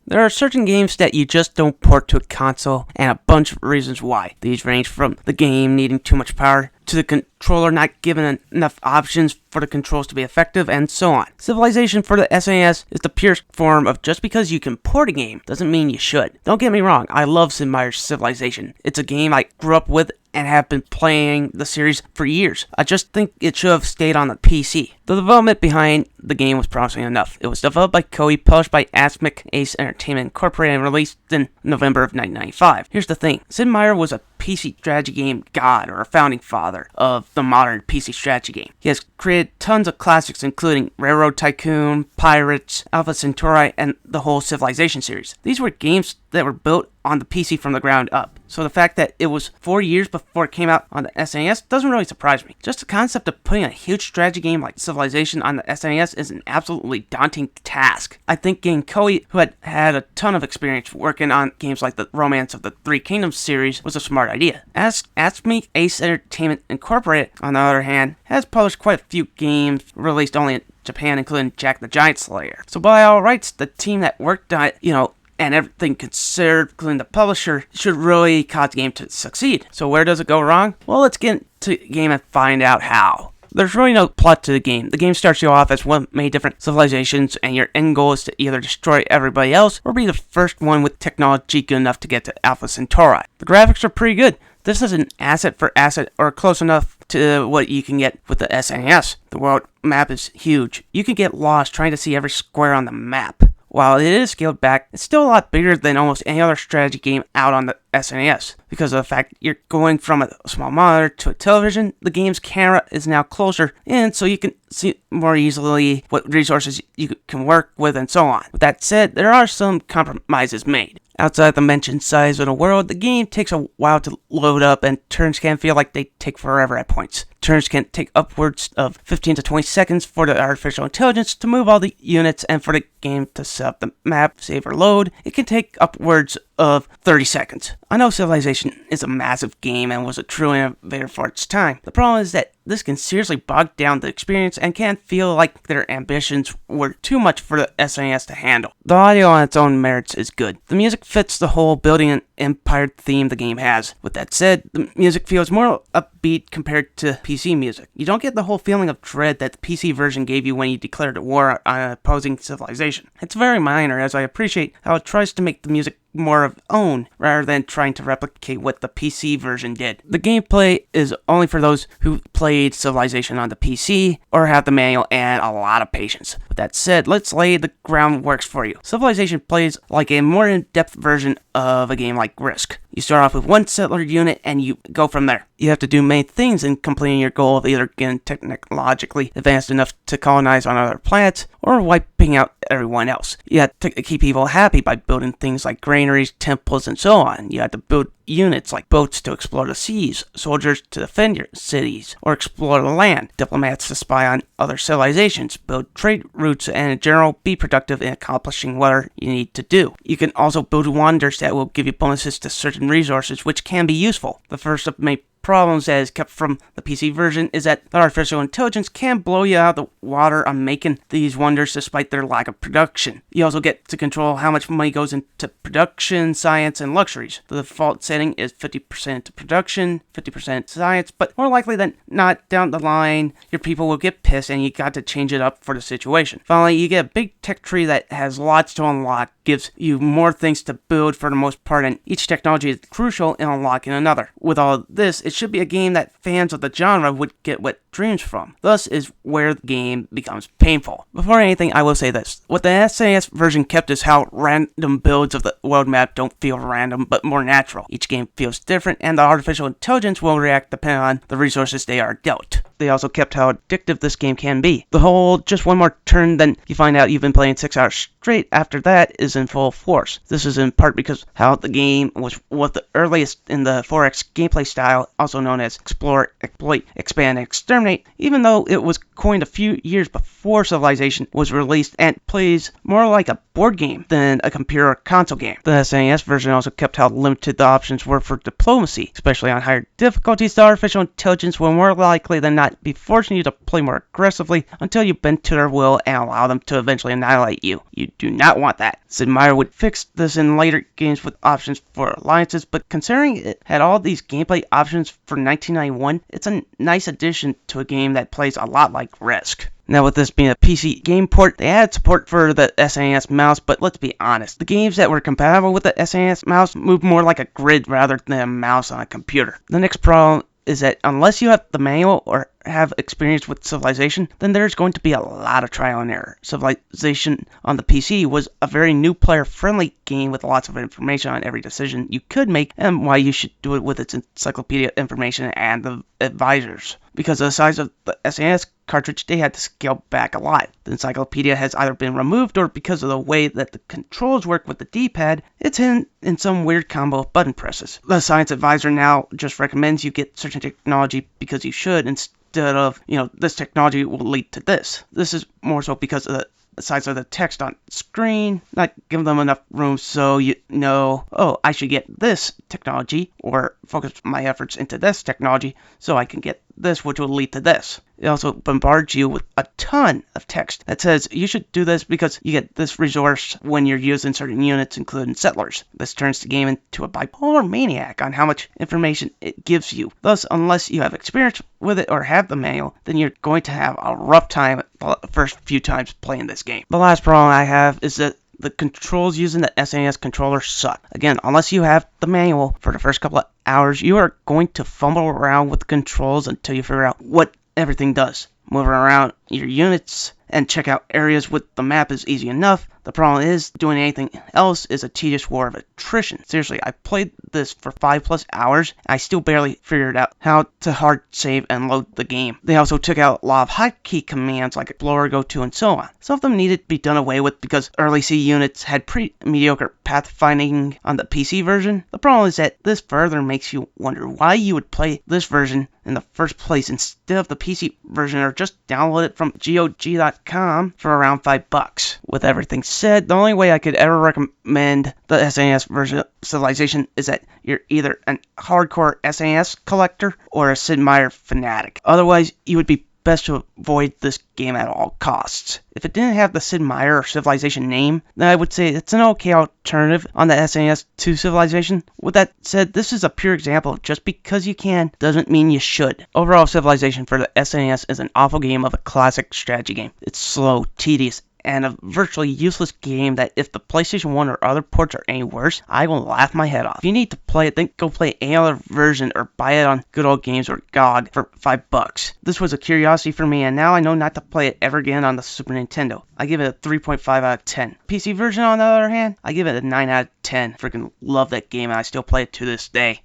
There are certain games that you just don't port to a console, and a bunch of reasons why. These range from the game needing too much power, to the controller not given enough options for the controls to be effective, and so on. Civilization for the SNES is the purest form of just because you can port a game doesn't mean you should. Don't get me wrong, I love Sid Meier's Civilization. It's a game I grew up with and have been playing the series for years. I just think it should have stayed on the PC. The development behind the game was promising enough. It was developed by Koei, published by Ace Entertainment Incorporated, and released in November of 1995. Here's the thing, Sid Meier was a PC strategy game god, or a founding father of the modern PC strategy game. He has created tons of classics including Railroad Tycoon, Pirates, Alpha Centauri, and the whole Civilization series. These were games that were built on the PC from the ground up. So the fact that it was 4 years before it came out on the SNES doesn't really surprise me. Just the concept of putting a huge strategy game like Civilization on the SNES is an absolutely daunting task. I think getting Koei, who had a ton of experience working on games like the Romance of the Three Kingdoms series, was a smart idea. Ace Entertainment Incorporated, on the other hand, has published quite a few games released only in Japan, including Jack the Giant Slayer. So by all rights, the team that worked on it, and everything considered, including the publisher, should really cause the game to succeed. So where does it go wrong? Well, let's get into the game and find out how. There's really no plot to the game. The game starts you off as one of many different civilizations, and your end goal is to either destroy everybody else, or be the first one with technology good enough to get to Alpha Centauri. The graphics are pretty good. This is an asset for asset, or close enough to what you can get with the SNES. The world map is huge. You can get lost trying to see every square on the map. While it is scaled back, it's still a lot bigger than almost any other strategy game out on the SNES. Because of the fact you're going from a small monitor to a television, the game's camera is now closer, and so you can see more easily what resources you can work with and so on. With that said, there are some compromises made. Outside the mentioned size of the world, the game takes a while to load up, and turns can feel like they take forever at points. Turns can take upwards of 15 to 20 seconds for the artificial intelligence to move all the units, and for the game to set up the map, save or load, it can take upwards of 30 seconds. I know Civilization is a massive game and was a true innovator for its time. The problem is that this can seriously bog down the experience and can feel like their ambitions were too much for the SNES to handle. The audio on its own merits is good. The music fits the whole building and empire theme the game has. With that said, the music feels more upbeat compared to PC music. You don't get the whole feeling of dread that the PC version gave you when you declared war on an opposing civilization. It's very minor, as I appreciate how it tries to make the music more of its own, rather than trying to replicate what the PC version did. The gameplay is only for those who played Civilization on the PC, or have the manual and a lot of patience. With that said, let's lay the groundwork for you. Civilization plays like a more in-depth version of a game like Risk. You start off with one settler unit and you go from there. You have to do many things in completing your goal of either getting technologically advanced enough to colonize on other planets, or wiping out everyone else. You have to keep people happy by building things like granaries, temples, and so on. You have to build units like boats to explore the seas, soldiers to defend your cities, or explore the land, diplomats to spy on other civilizations, build trade routes, and in general, be productive in accomplishing whatever you need to do. You can also build wonders that will give you bonuses to certain resources, which can be useful. The first of many problems that is kept from the PC version is that the artificial intelligence can blow you out of the water on making these wonders despite their lack of production. You also get to control how much money goes into production, science, and luxuries. The default setting is 50% to production, 50% science, but more likely than not, down the line, your people will get pissed and you got to change it up for the situation. Finally, you get a big tech tree that has lots to unlock, gives you more things to build for the most part, and each technology is crucial in unlocking another. With all this, it should be a game that fans of the genre would get wet dreams from. Thus is where the game becomes painful. Before anything, I will say this. What the SNES version kept is how random builds of the world map don't feel random, but more natural. Each game feels different, and the artificial intelligence will react depending on the resources they are dealt. They also kept how addictive this game can be. The whole just one more turn, then you find out you've been playing 6 hours straight after that is in full force. This is in part because how the game was the earliest in the 4X gameplay style, also known as explore, exploit, expand, and exterminate, discriminate, even though it was coined a few years before Civilization was released and plays more like a board game than a computer or console game. The SNES version also kept how limited the options were for diplomacy, especially on higher difficulties. The artificial intelligence will more likely than not be forcing you to play more aggressively until you bend to their will and allow them to eventually annihilate you. You do not want that. Sid Meier would fix this in later games with options for alliances, but considering it had all these gameplay options for 1991, it's a nice addition to a game that plays a lot like Risk. Now, with this being a PC game port, they added support for the SNES mouse, but let's be honest, the games that were compatible with the SNES mouse moved more like a grid rather than a mouse on a computer. The next problem is that unless you have the manual or have experience with Civilization, then there's going to be a lot of trial and error. Civilization on the PC was a very new player-friendly game with lots of information on every decision you could make and why you should do it with its encyclopedia information and the advisors. Because of the size of the SNES cartridge, they had to scale back a lot. The encyclopedia has either been removed or because of the way that the controls work with the D-pad, it's hidden in some weird combo of button presses. The science advisor now just recommends you get certain technology because you should instead of, this technology will lead to this. This is more so because of the size of the text on screen, not giving them enough room so oh, I should get this technology or focus my efforts into this technology so I can get this, which will lead to this. It also bombards you with a ton of text that says you should do this because you get this resource when you're using certain units, including settlers. This turns the game into a bipolar maniac on how much information it gives you. Thus, unless you have experience with it or have the manual, then you're going to have a rough time the first few times playing this game. The last problem I have is that the controls using the SNES controller suck. Again, unless you have the manual for the first couple of hours, you are going to fumble around with the controls until you figure out what everything does. Moving around your units and check out areas with the map is easy enough. The problem is doing anything else is a tedious war of attrition. Seriously, I played this for 5+ hours. I still barely figured out how to hard save and load the game. They also took out a lot of hotkey commands like explore, go to, and so on. Some of them needed to be done away with because early C units had pretty mediocre pathfinding on the PC version. The problem is that this further makes you wonder why you would play this version in the first place instead of the PC version, or just download it from GOG.com for around $5. With everything said, the only way I could ever recommend the SNES version of Civilization is that you're either an hardcore SNES collector or a Sid Meier fanatic. Otherwise, you would be best to avoid this game at all costs. If it didn't have the Sid Meier or Civilization name, then I would say it's an okay alternative on the SNES to Civilization. With that said, this is a pure example of just because you can doesn't mean you should. Overall, Civilization for the SNES is an awful game of a classic strategy game. It's slow, tedious, and a virtually useless game that if the PlayStation 1 or other ports are any worse, I will laugh my head off. If you need to play it, then go play any other version or buy it on Good Old Games or GOG for $5. This was a curiosity for me, and now I know not to play it ever again on the Super Nintendo. I give it a 3.5 out of 10. PC version, on the other hand, I give it a 9 out of 10. Freaking love that game, and I still play it to this day.